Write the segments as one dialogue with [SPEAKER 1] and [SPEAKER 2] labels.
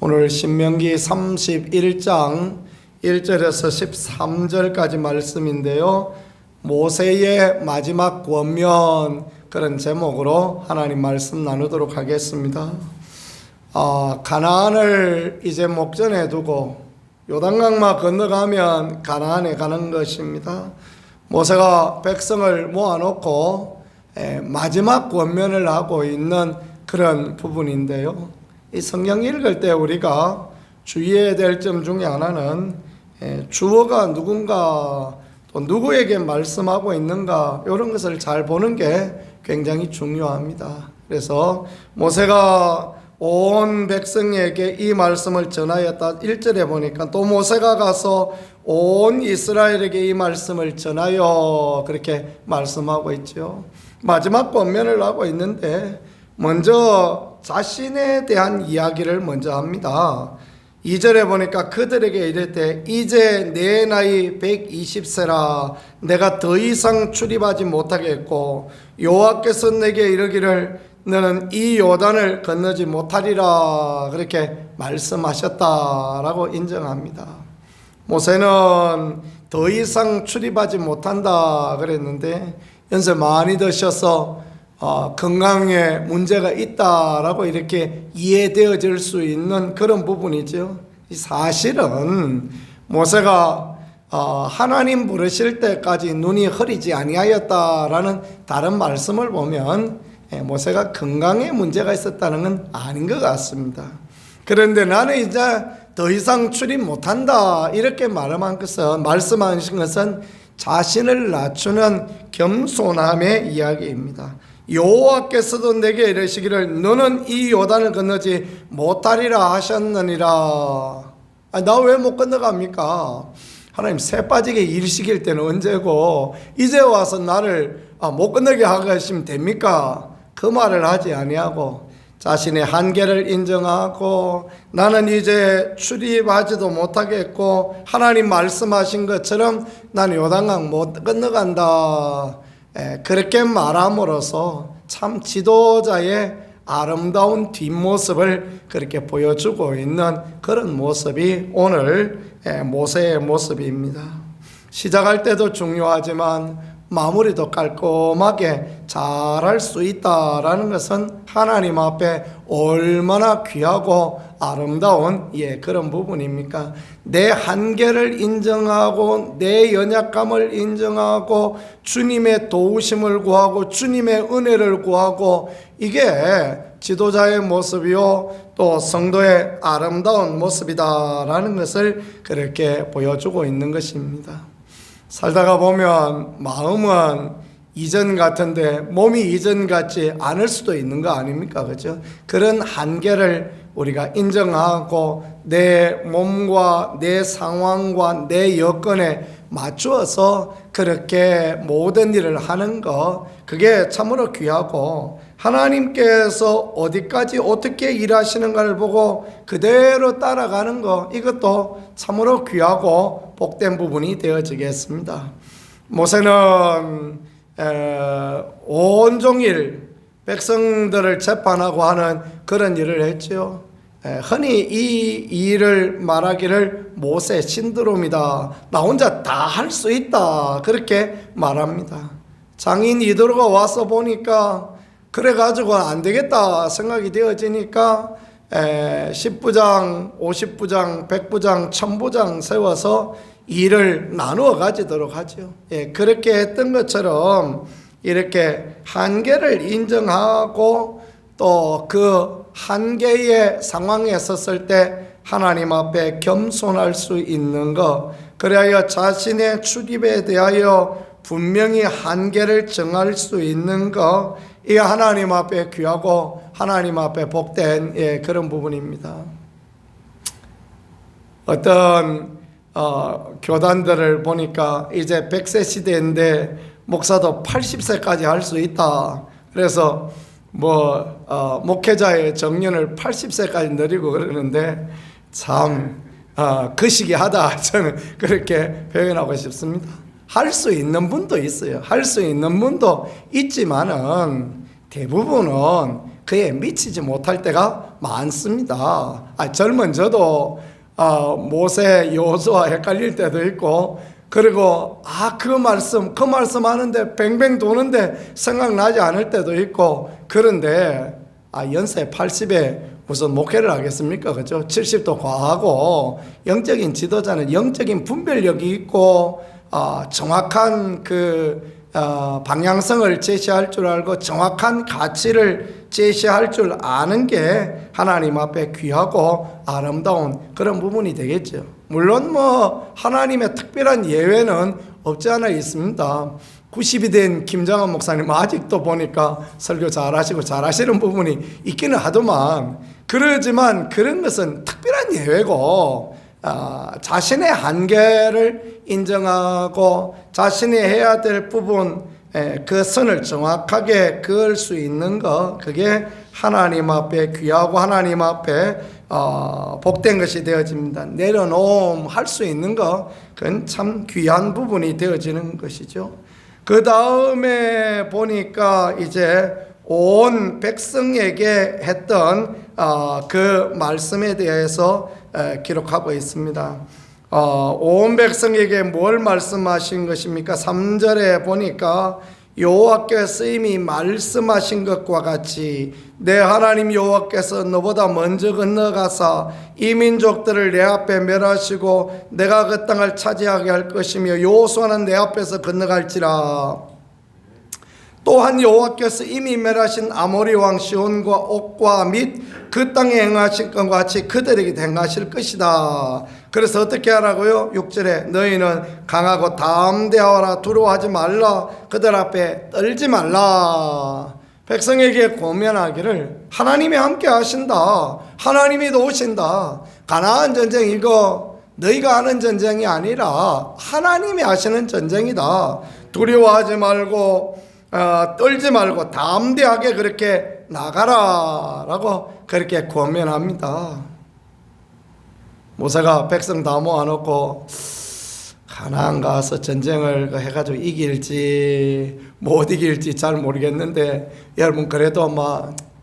[SPEAKER 1] 오늘 신명기 31장 1절에서 13절까지 말씀인데요. 모세의 마지막 권면, 그런 제목으로 하나님 말씀 나누도록 하겠습니다. 가나안을 이제 목전에 두고 요단강만 건너가면 가나안에 가는 것입니다. 모세가 백성을 모아놓고 마지막 권면을 하고 있는 그런 부분인데요. 이 성경 읽을 때 우리가 주의해야 될 점 중에 하나는 주어가 누군가, 또 누구에게 말씀하고 있는가, 이런 것을 잘 보는 게 굉장히 중요합니다. 그래서 모세가 온 백성에게 이 말씀을 전하였다. 1절에 보니까 또 모세가 가서 온 이스라엘에게 이 말씀을 전하여, 그렇게 말씀하고 있죠. 마지막 권면을 하고 있는데 먼저 자신에 대한 이야기를 먼저 합니다. 2절에 보니까 그들에게 이를 때 이제 내 나이 120세라 내가 더 이상 출입하지 못하겠고 여호와께서 내게 이르기를 너는 이 요단을 건너지 못하리라, 그렇게 말씀하셨다라고 인정합니다. 모세는 더 이상 출입하지 못한다 그랬는데 연세 많이 드셔서 건강에 문제가 있다라고 이렇게 이해되어질 수 있는 그런 부분이죠. 사실은 모세가 하나님 부르실 때까지 눈이 흐리지 아니하였다라는 다른 말씀을 보면 모세가 건강에 문제가 있었다는 건 아닌 것 같습니다. 그런데 나는 이제 더 이상 출입 못한다 이렇게 말씀하신 것은 자신을 낮추는 겸손함의 이야기입니다. 여호와께서도 내게 이르시기를 너는 이 요단을 건너지 못하리라 하셨느니라. 나 왜 못 건너갑니까? 하나님 새 빠지게 일시킬 때는 언제고 이제 와서 나를 못 건너게 하시면 됩니까? 그 말을 하지 아니하고 자신의 한계를 인정하고 나는 이제 출입하지도 못하겠고 하나님 말씀하신 것처럼 나는 요단강 못 건너간다, 그렇게 말함으로써 참 지도자의 아름다운 뒷모습을 그렇게 보여주고 있는 그런 모습이 오늘 모세의 모습입니다. 시작할 때도 중요하지만 마무리도 깔끔하게 잘할 수 있다라는 것은 하나님 앞에 얼마나 귀하고 아름다운 그런 부분입니까? 내 한계를 인정하고 내 연약감을 인정하고 주님의 도우심을 구하고 주님의 은혜를 구하고, 이게 지도자의 모습이요 또 성도의 아름다운 모습이다라는 것을 그렇게 보여주고 있는 것입니다. 살다가 보면 마음은 이전 같은데 몸이 이전 같지 않을 수도 있는 거 아닙니까? 그죠? 그런 한계를 우리가 인정하고 내 몸과 내 상황과 내 여건에 맞추어서 그렇게 모든 일을 하는 거, 그게 참으로 귀하고 하나님께서 어디까지 어떻게 일하시는가를 보고 그대로 따라가는 거, 이것도 참으로 귀하고 복된 부분이 되어지겠습니다. 모세는 온종일 백성들을 재판하고 하는 그런 일을 했죠. 흔히 이 일을 말하기를 모세 신드롬이다, 나 혼자 다 할 수 있다, 그렇게 말합니다. 장인 이도로가 와서 보니까 그래가지고 안 되겠다 생각이 되어지니까 10부장, 50부장, 100부장, 1000부장 세워서 일을 나누어 가지도록 하죠. 그렇게 했던 것처럼 이렇게 한계를 인정하고 또 그 한계의 상황에 섰을 때 하나님 앞에 겸손할 수 있는 것, 그래야 자신의 출입에 대하여 분명히 한계를 정할 수 있는 것, 이 하나님 앞에 귀하고 하나님 앞에 복된 그런 부분입니다. 어떤 교단들을 보니까 이제 100세 시대인데 목사도 80세까지 할 수 있다. 그래서 목회자의 정년을 80세까지 늘리고 그러는데 참 거시기하다, 저는 그렇게 표현하고 싶습니다. 할 수 있는 분도 있어요. 할 수 있는 분도 있지만은 대부분은 그에 미치지 못할 때가 많습니다. 젊은 저도 모세 여호수아 헷갈릴 때도 있고, 그리고 그 말씀 하는데 뱅뱅 도는데 생각나지 않을 때도 있고, 그런데 연세 80에 무슨 목회를 하겠습니까? 그죠? 70도 과하고, 영적인 지도자는 영적인 분별력이 있고, 정확한 방향성을 제시할 줄 알고 정확한 가치를 제시할 줄 아는 게 하나님 앞에 귀하고 아름다운 그런 부분이 되겠죠. 물론 하나님의 특별한 예외는 없지 않아 있습니다. 90이 된 김정한 목사님 아직도 보니까 설교 잘하시고 잘하시는 부분이 있기는 하더만, 그러지만 그런 것은 특별한 예외고, 자신의 한계를 인정하고 자신이 해야 될 부분, 그 선을 정확하게 그을 수 있는 것, 그게 하나님 앞에 귀하고 하나님 앞에 복된 것이 되어집니다. 내려놓음 할 수 있는 것, 그건 참 귀한 부분이 되어지는 것이죠. 그 다음에 보니까 이제 온 백성에게 했던 그 말씀에 대해서 기록하고 있습니다. 온 백성에게 뭘 말씀하신 것입니까? 3절에 보니까 여호와께서 이미 말씀하신 것과 같이 내 하나님 여호와께서 너보다 먼저 건너가사 이 민족들을 내 앞에 멸하시고 내가 그 땅을 차지하게 할 것이며 여호수아는 내 앞에서 건너갈지라. 또한 여호와께서 이미 멸하신 아모리 왕 시온과 옥과 및 그 땅에 행하신 것과 같이 그들에게 행하실 것이다. 그래서 어떻게 하라고요? 6절에 너희는 강하고 담대하라, 두려워하지 말라, 그들 앞에 떨지 말라. 백성에게 권면하기를 하나님이 함께 하신다, 하나님이 도우신다. 가나안 전쟁 이거 너희가 하는 전쟁이 아니라 하나님이 하시는 전쟁이다. 두려워하지 말고 떨지 말고 담대하게 그렇게 나가라 라고 그렇게 권면합니다. 모세가 백성 다 모아놓고 가나안 가서 전쟁을 해가지고 이길지 못 이길지 잘 모르겠는데, 여러분 그래도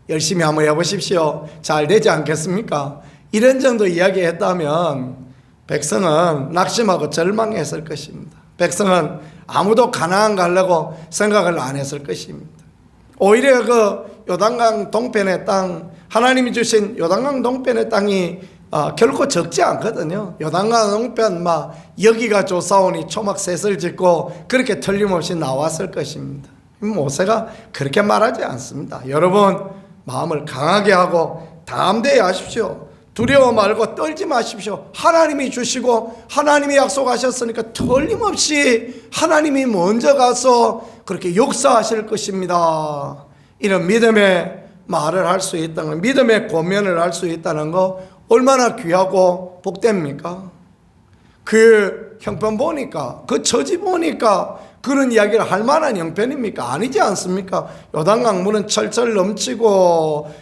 [SPEAKER 1] 열심히 한번 해보십시오. 잘 되지 않겠습니까? 이런 정도 이야기했다면 백성은 낙심하고 절망했을 것입니다. 백성은 아무도 가나안 가려고 생각을 안 했을 것입니다. 오히려 그 요단강 동편의 땅, 하나님이 주신 요단강 동편의 땅이 결코 적지 않거든요. 요단강 동편 여기가 좋사오니 초막셋을 짓고 그렇게 틀림없이 나왔을 것입니다. 모세가 그렇게 말하지 않습니다. 여러분 마음을 강하게 하고 담대히 하십시오. 두려워 말고 떨지 마십시오. 하나님이 주시고 하나님이 약속하셨으니까 틀림없이 하나님이 먼저 가서 그렇게 역사하실 것입니다. 이런 믿음의 말을 할 수 있다는 것, 믿음의 권면을 할 수 있다는 거 얼마나 귀하고 복됩니까? 그 형편 보니까, 그 처지 보니까 그런 이야기를 할 만한 형편입니까? 아니지 않습니까? 요단강 물은 철철 넘치고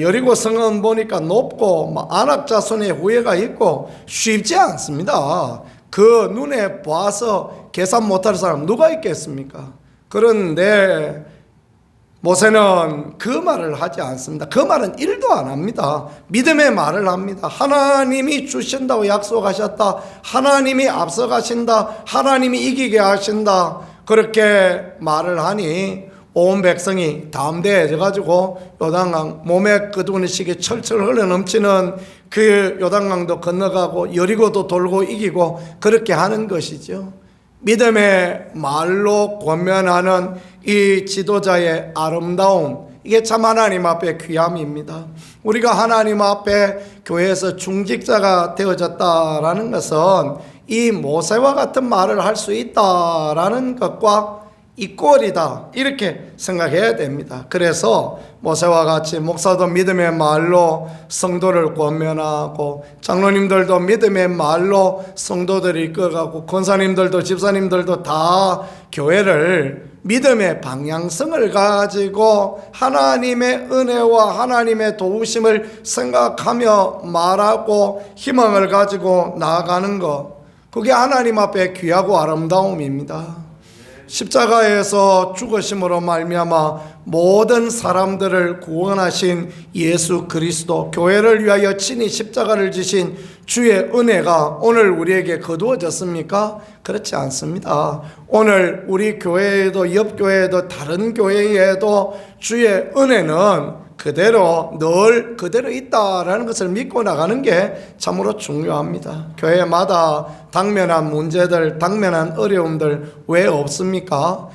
[SPEAKER 1] 여리고 성은 보니까 높고 아낙 자손의 후예가 있고 쉽지 않습니다. 그 눈에 봐서 계산 못할 사람 누가 있겠습니까? 그런데 모세는 그 말을 하지 않습니다. 그 말은 일도 안 합니다. 믿음의 말을 합니다. 하나님이 주신다고 약속하셨다, 하나님이 앞서가신다, 하나님이 이기게 하신다, 그렇게 말을 하니 온 백성이 담대해져 가지고 요단강 몸에 끄두니식이 철철 흘러넘치는 그 요단강도 건너가고 여리고도 돌고 이기고 그렇게 하는 것이죠. 믿음의 말로 권면하는 이 지도자의 아름다움, 이게 참 하나님 앞에 귀함입니다. 우리가 하나님 앞에 교회에서 중직자가 되어졌다라는 것은 이 모세와 같은 말을 할 수 있다라는 것과 이꼴이다, 이렇게 생각해야 됩니다. 그래서 모세와 같이 목사도 믿음의 말로 성도를 권면하고, 장로님들도 믿음의 말로 성도들을 이끌어가고, 권사님들도 집사님들도 다 교회를 믿음의 방향성을 가지고 하나님의 은혜와 하나님의 도우심을 생각하며 말하고 희망을 가지고 나아가는 것, 그게 하나님 앞에 귀하고 아름다움입니다. 십자가에서 죽으심으로 말미암아 모든 사람들을 구원하신 예수 그리스도, 교회를 위하여 친히 십자가를 지신 주의 은혜가 오늘 우리에게 거두어졌습니까? 그렇지 않습니다. 오늘 우리 교회에도, 옆 교회에도, 다른 교회에도 주의 은혜는 그대로 늘 그대로 있다라는 것을 믿고 나가는 게 참으로 중요합니다. 교회마다 당면한 문제들, 당면한 어려움들 왜 없습니까?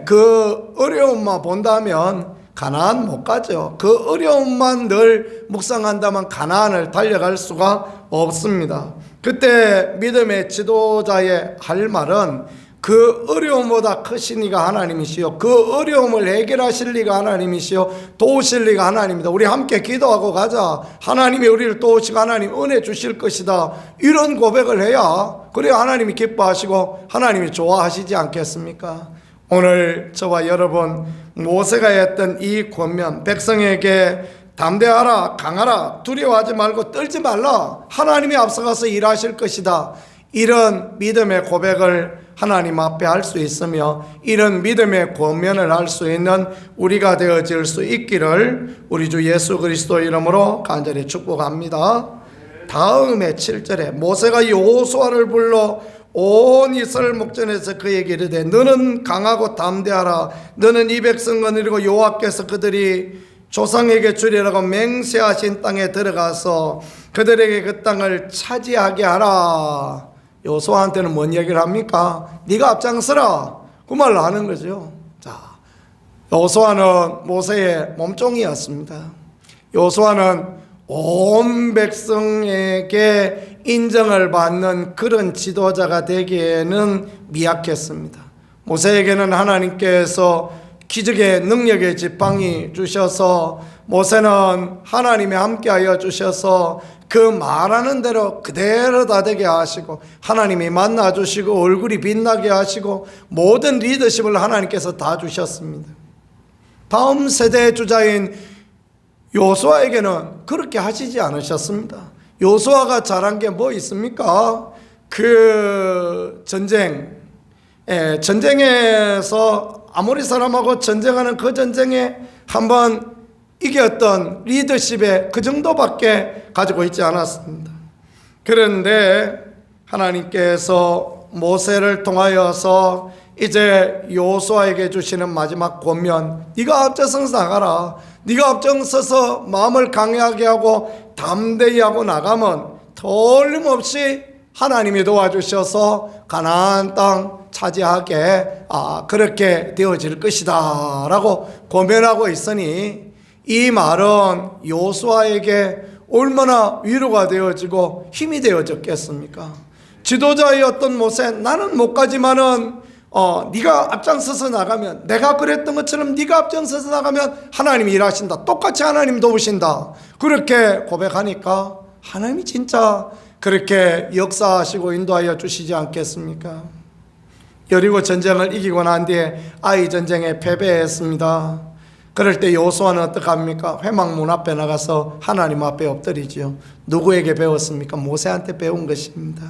[SPEAKER 1] 그 어려움만 본다면 가나안 못 가죠. 그 어려움만 늘 묵상한다면 가나안을 달려갈 수가 없습니다. 그때 믿음의 지도자의 할 말은 그 어려움보다 크신 이가 하나님이시요, 그 어려움을 해결하실 이가 하나님이시요, 도우실 이가 하나님이다. 우리 함께 기도하고 가자. 하나님이 우리를 도우시고 하나님 은혜 주실 것이다. 이런 고백을 해야 그래야 하나님이 기뻐하시고 하나님이 좋아하시지 않겠습니까? 오늘 저와 여러분, 모세가 했던 이 권면, 백성에게 담대하라, 강하라, 두려워하지 말고 떨지 말라, 하나님이 앞서가서 일하실 것이다, 이런 믿음의 고백을 하나님 앞에 할 수 있으며 이런 믿음의 권면을 할 수 있는 우리가 되어질 수 있기를 우리 주 예수 그리스도 이름으로 간절히 축복합니다. 다음에 7절에 모세가 여호수아를 불러 온 이스라엘 목전에서 그에게 이르되 너는 강하고 담대하라. 너는 이 백성 거느리고 여호와께서 그들이 조상에게 주리라고 맹세하신 땅에 들어가서 그들에게 그 땅을 차지하게 하라. 여호수아한테는 뭔 얘기를 합니까? 네가 앞장서라, 그 말로 하는 거죠. 자, 여호수아는 모세의 몸종이었습니다. 여호수아는 온 백성에게 인정을 받는 그런 지도자가 되기에는 미약했습니다. 모세에게는 하나님께서 기적의 능력의 지팡이 주셔서 모세는 하나님이 함께하여 주셔서 그 말하는 대로 그대로 다 되게 하시고 하나님이 만나주시고 얼굴이 빛나게 하시고 모든 리더십을 하나님께서 다 주셨습니다. 다음 세대의 주자인 여호수아에게는 그렇게 하시지 않으셨습니다. 여호수아가 잘한 게 뭐 있습니까? 그 전쟁에서 아모리 사람하고 전쟁하는 그 전쟁에 한번 이겼던 리더십에 그 정도밖에 가지고 있지 않았습니다. 그런데 하나님께서 모세를 통하여서 이제 여호수아에게 주시는 마지막 권면, 네가 앞장서서 나가라. 네가 앞장서서 마음을 강하게 하고 담대히 하고 나가면 틀림없이 하나님이 도와주셔서 가나안 땅 차지하게 그렇게 되어질 것이다 라고 권면하고 있으니 이 말은 여호수아에게 얼마나 위로가 되어지고 힘이 되어졌겠습니까? 지도자였던 모세, 나는 못 가지만은 네가 앞장서서 나가면, 내가 그랬던 것처럼 네가 앞장서서 나가면 하나님이 일하신다, 똑같이 하나님 도우신다, 그렇게 고백하니까 하나님이 진짜 그렇게 역사하시고 인도하여 주시지 않겠습니까? 여리고 전쟁을 이기고 난 뒤에 아이 전쟁에 패배했습니다. 그럴 때 여호수아는 어떡합니까? 회막문 앞에 나가서 하나님 앞에 엎드리죠. 누구에게 배웠습니까? 모세한테 배운 것입니다.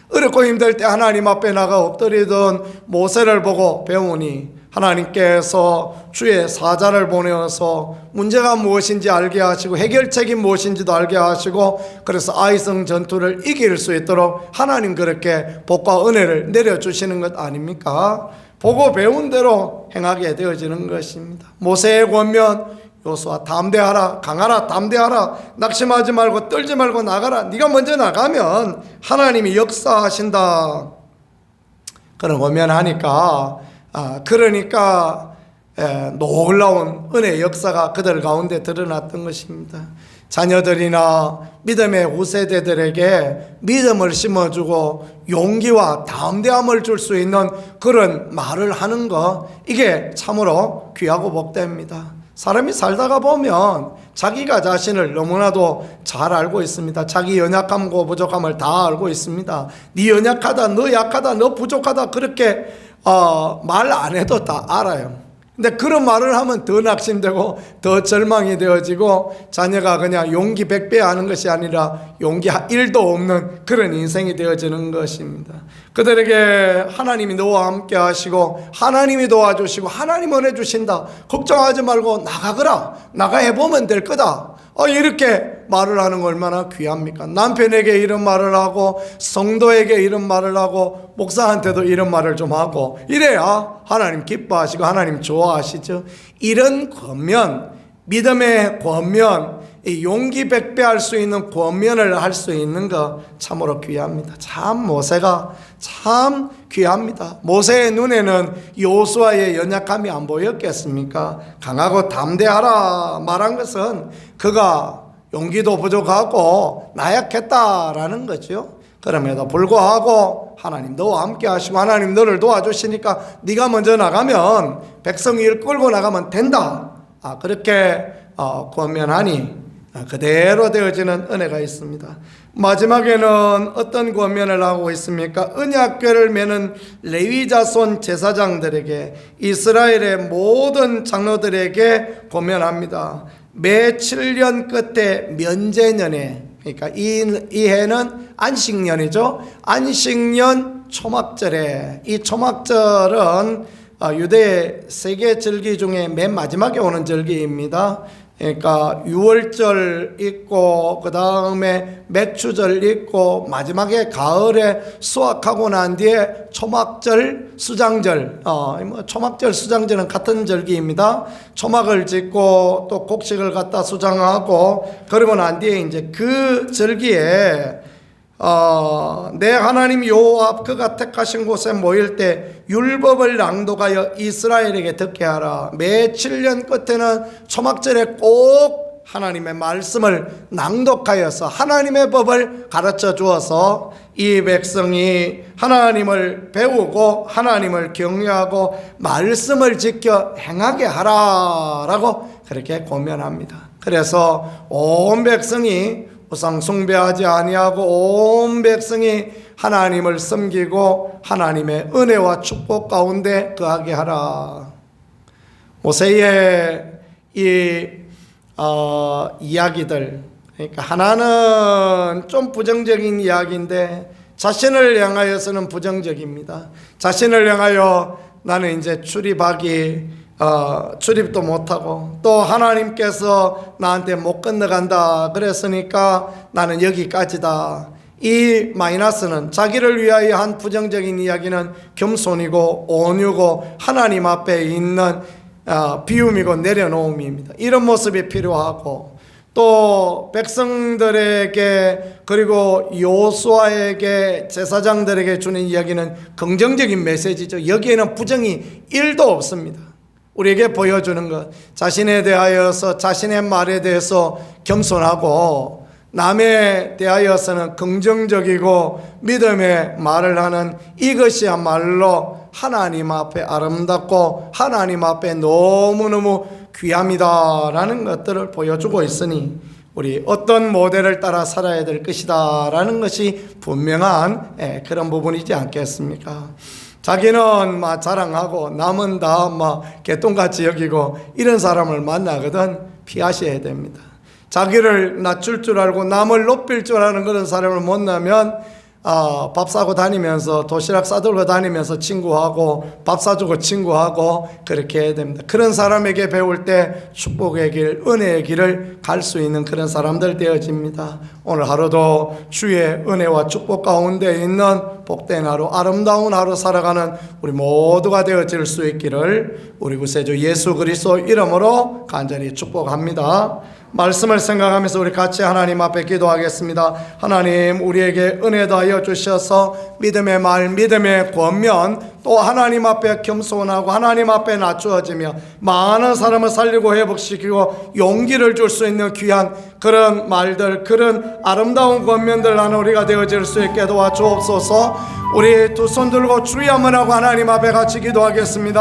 [SPEAKER 1] 어렵고 힘들 때 하나님 앞에 나가 엎드리던 모세를 보고 배우니 하나님께서 주의 사자를 보내어서 문제가 무엇인지 알게 하시고 해결책이 무엇인지도 알게 하시고 그래서 아이성 전투를 이길 수 있도록 하나님 그렇게 복과 은혜를 내려주시는 것 아닙니까? 보고 배운 대로 행하게 되어지는 것입니다. 모세의 권면, 여호수아 담대하라, 강하라, 담대하라, 낙심하지 말고 떨지 말고 나가라. 네가 먼저 나가면 하나님이 역사하신다. 그런 권면하니까 그러니까 놀라운 은혜의 역사가 그들 가운데 드러났던 것입니다. 자녀들이나 믿음의 후세대들에게 믿음을 심어주고 용기와 담대함을 줄 수 있는 그런 말을 하는 것, 이게 참으로 귀하고 복됩니다. 사람이 살다가 보면 자기가 자신을 너무나도 잘 알고 있습니다. 자기 연약함과 부족함을 다 알고 있습니다. 네 연약하다, 너 약하다, 너 부족하다 그렇게 말 안 해도 다 알아요. 근데 그런 말을 하면 더 낙심되고 더 절망이 되어지고 자녀가 그냥 용기 100배 하는 것이 아니라 용기 1도 없는 그런 인생이 되어지는 것입니다. 그들에게 하나님이 너와 함께 하시고 하나님이 도와주시고 하나님 은혜 주신다, 걱정하지 말고 나가거라, 나가 해보면 될 거다, 이렇게 말을 하는 거 얼마나 귀합니까? 남편에게 이런 말을 하고 성도에게 이런 말을 하고 목사한테도 이런 말을 좀 하고 이래야 하나님 기뻐하시고 하나님 좋아하시죠. 이런 권면, 믿음의 권면, 용기 100배 할 수 있는 권면을 할 수 있는 거 참으로 귀합니다. 참 모세가 참 귀합니다. 모세의 눈에는 여호수아의 연약함이 안 보였겠습니까? 강하고 담대하라 말한 것은 그가 용기도 부족하고 나약했다라는 거죠. 그럼에도 불구하고 하나님 너와 함께 하시고 하나님 너를 도와주시니까 네가 먼저 나가면 백성이 끌고 나가면 된다, 그렇게 권면하니 그대로 되어지는 은혜가 있습니다. 마지막에는 어떤 권면을 하고 있습니까? 언약궤를 매는 레위 자손 제사장들에게, 이스라엘의 모든 장로들에게 권면합니다. 매 7년 끝에 면제년에, 그러니까 이 해는 안식년이죠. 안식년 초막절에, 이 초막절은 유대 세계 절기 중에 맨 마지막에 오는 절기입니다. 그러니까 유월절 있고 그 다음에 맥추절 있고 마지막에 가을에 수확하고 난 뒤에 초막절, 수장절, 초막절, 수장절은 같은 절기입니다. 초막을 짓고 또 곡식을 갖다 수장하고 그러고 난 뒤에 이제 그 절기에 내 하나님 여호와 앞 그가 택하신 곳에 모일 때 율법을 낭독하여 이스라엘에게 듣게 하라. 매 7년 끝에는 초막절에 꼭 하나님의 말씀을 낭독하여서 하나님의 법을 가르쳐 주어서 이 백성이 하나님을 배우고 하나님을 경외하고 말씀을 지켜 행하게 하라라고 그렇게 권면합니다. 그래서 온 백성이 우상 숭배하지 아니하고 온 백성이 하나님을 섬기고 하나님의 은혜와 축복 가운데 거하게 하라. 모세의 이 이야기들, 그러니까 하나는 좀 부정적인 이야기인데 자신을 향하여서는 부정적입니다. 자신을 향하여 나는 이제 출입도 못하고 또 하나님께서 나한테 못 건너간다 그랬으니까 나는 여기까지다. 이 마이너스는 자기를 위하여 한 부정적인 이야기는 겸손이고 온유고 하나님 앞에 있는 비움이고 내려놓음입니다. 이런 모습이 필요하고 또 백성들에게 그리고 여호수아에게 제사장들에게 주는 이야기는 긍정적인 메시지죠. 여기에는 부정이 1도 없습니다. 우리에게 보여주는 것, 자신에 대하여서 자신의 말에 대해서 겸손하고 남에 대하여서는 긍정적이고 믿음의 말을 하는 이것이야말로 하나님 앞에 아름답고 하나님 앞에 너무너무 귀합니다라는 것들을 보여주고 있으니 우리 어떤 모델을 따라 살아야 될 것이다 라는 것이 분명한 그런 부분이지 않겠습니까? 자기는 막 자랑하고 남은 다 막 개똥같이 여기고 이런 사람을 만나거든 피하셔야 됩니다. 자기를 낮출 줄 알고 남을 높일 줄 아는 그런 사람을 만나면 밥 사고 다니면서 도시락 싸들고 다니면서 친구하고 밥 사주고 친구하고 그렇게 해야 됩니다. 그런 사람에게 배울 때 축복의 길, 은혜의 길을 갈 수 있는 그런 사람들 되어집니다. 오늘 하루도 주의 은혜와 축복 가운데 있는 복된 하루, 아름다운 하루 살아가는 우리 모두가 되어질 수 있기를 우리 구세주 예수 그리스도 이름으로 간절히 축복합니다. 말씀을 생각하면서 우리 같이 하나님 앞에 기도하겠습니다. 하나님, 우리에게 은혜 더하여 주셔서 믿음의 말, 믿음의 권면, 또 하나님 앞에 겸손하고 하나님 앞에 낮추어지며 많은 사람을 살리고 회복시키고 용기를 줄 수 있는 귀한 그런 말들, 그런 아름다운 권면들 나는 우리가 되어질 수 있게 도와주옵소서. 우리 두 손 들고 주여 한번 하고 하나님 앞에 같이 기도하겠습니다.